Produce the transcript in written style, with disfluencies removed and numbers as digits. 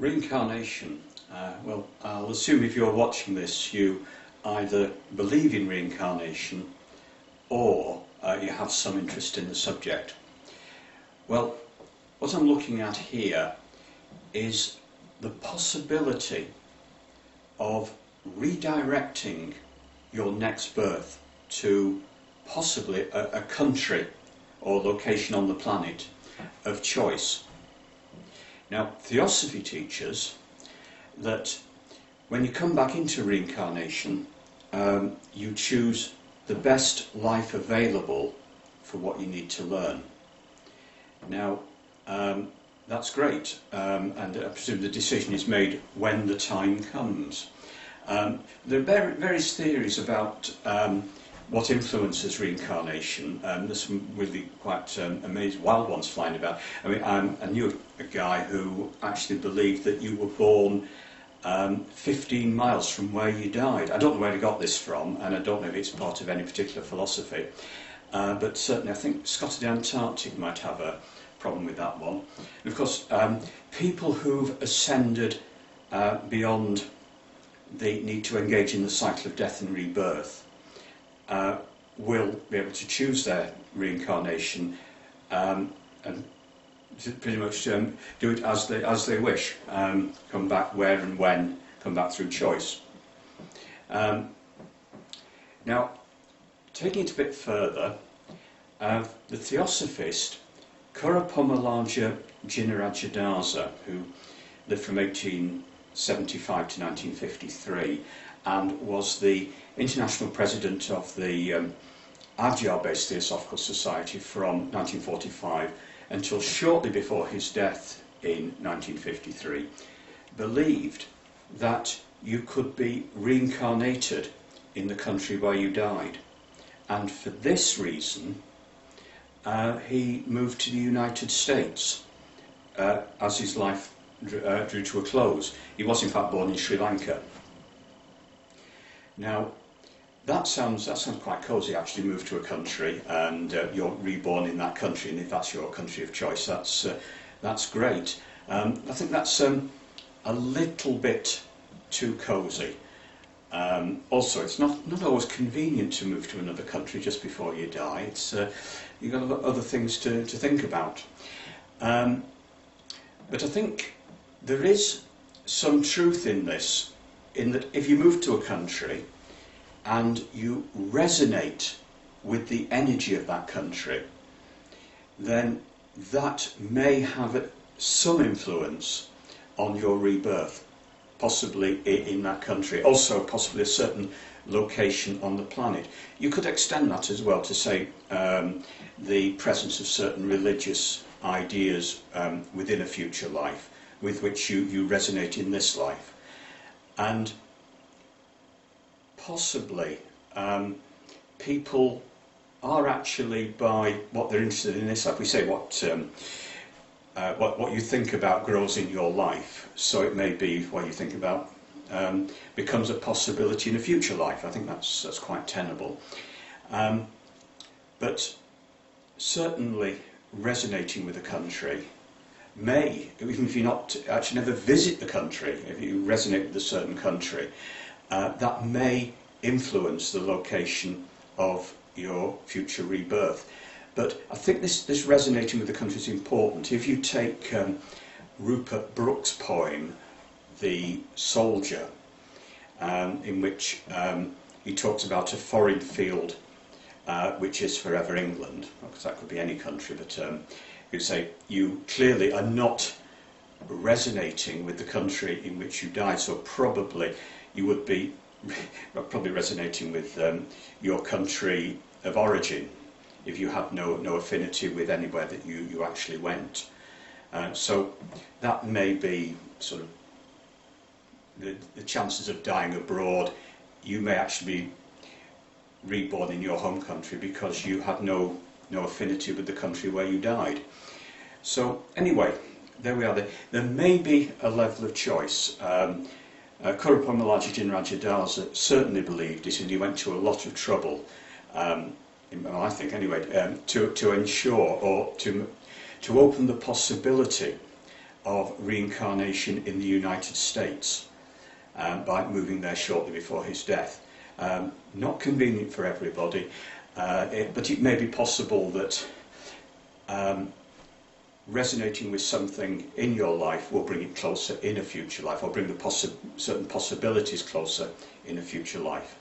Reincarnation. Well, I'll assume if you're watching this, you either believe in reincarnation or you have some interest in the subject. Well, what I'm looking at here is the possibility of redirecting your next birth to possibly a country or location on the planet of choice. Now, Theosophy teaches that when you come back into reincarnation, you choose the best life available for what you need to learn. Now, that's great, and I presume the decision is made when the time comes. There are various theories about what influences reincarnation. There's some really quite amazing, wild ones flying about. I mean, I knew a guy who actually believed that you were born 15 miles from where you died. I don't know where he got this from, and I don't know if it's part of any particular philosophy. But certainly I think Scott of the Antarctic might have a problem with that one. And of course, people who've ascended beyond the need to engage in the cycle of death and rebirth will be able to choose their reincarnation and pretty much do it as they wish, come back where and when, come back through choice. Now, taking it a bit further, the Theosophist Kurapomalaja Jinnarajadasa, who lived from 1875 to 1953 and was the international president of the Adyar-based Theosophical Society from 1945 until shortly before his death in 1953, believed that you could be reincarnated in the country where you died. And for this reason, he moved to the United States as his life drew to a close. He was in fact born in Sri Lanka. Now, that sounds quite cosy, actually. Move to a country and you're reborn in that country, and if that's your country of choice, that's great. I think that's a little bit too cosy. Also, it's not always convenient to move to another country just before you die. It's you've got other things to think about. But I think there is some truth in this, in that if you move to a country and you resonate with the energy of that country, then that may have some influence on your rebirth, possibly in that country, also possibly a certain location on the planet. You could extend that as well to say the presence of certain religious ideas within a future life with which you resonate in this life. And possibly people are actually, by what they're interested in this life, we say what you think about grows in your life, so it may be what you think about becomes a possibility in a future life. I think that's quite tenable. But certainly resonating with a country may, even if you not actually never visit the country, if you resonate with a certain country, that may influence the location of your future rebirth. But I think this resonating with the country is important. If you take Rupert Brooke's poem, The Soldier, in which he talks about a foreign field which is forever England, because that could be any country, but you say you clearly are not resonating with the country in which you died, so probably you would be probably resonating with your country of origin if you had no affinity with anywhere that you actually went. So that may be sort of the chances of dying abroad. You may actually be reborn in your home country because you had no affinity with the country where you died. So anyway, there we are. There may be a level of choice. Kurapomalaja Jinnarajadasa certainly believed it, and he went to a lot of trouble, I think anyway, to ensure or to open the possibility of reincarnation in the United States by moving there shortly before his death. Not convenient for everybody, but it may be possible that resonating with something in your life will bring it closer in a future life, or bring the certain possibilities closer in a future life.